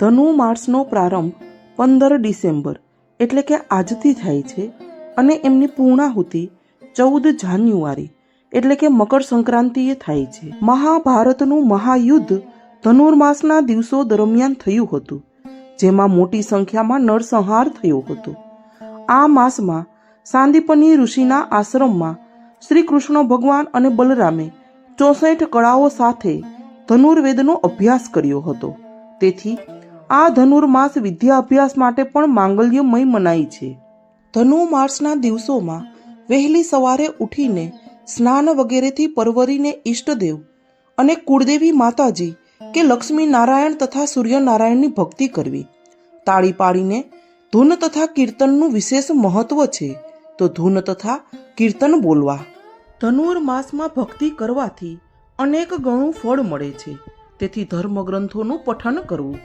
ધનુ માસનો પ્રારંભ 15 ડિસેમ્બર એટલે કે આજથી થાય છે અને એમની પૂર્ણાહુતિ 14 જાન્યુઆરી એટલે કે મકર સંક્રાંતિએ થાય છે. મહાભારતનું મહાયુદ્ધ ધનુર્માસના દિવસો દરમિયાન થયું હતું, જેમાં મોટી સંખ્યામાં નરસંહાર થયો હતો. આ માસમાં સાંદીપની ઋષિના આશ્રમમાં શ્રી કૃષ્ણ ભગવાન અને બલરામે 64 કળાઓ સાથે ધનુર્વેદનો અભ્યાસ કર્યો હતો. તેથી આ ધનુર્માસ વિદ્યા અભ્યાસ માટે પણ માંગલ્યમય મનાય છે. ધનુમાસના દિવસોમાં વહેલી સવારે ઉઠીને સ્નાન વગેરેથી પરવરીને ઈષ્ટદેવ અને કુળદેવી માતાજી કે લક્ષ્મી નારાયણ તથા સૂર્યનારાયણની ભક્તિ કરવી. તાળી પાડીને ધૂન તથા કીર્તનનું વિશેષ મહત્વ છે, તો ધૂન તથા કીર્તન બોલવા. ધનુર્માસમાં ભક્તિ કરવાથી અનેક ગણું ફળ મળે છે. તેથી ધર્મગ્રંથોનું પઠન કરવું,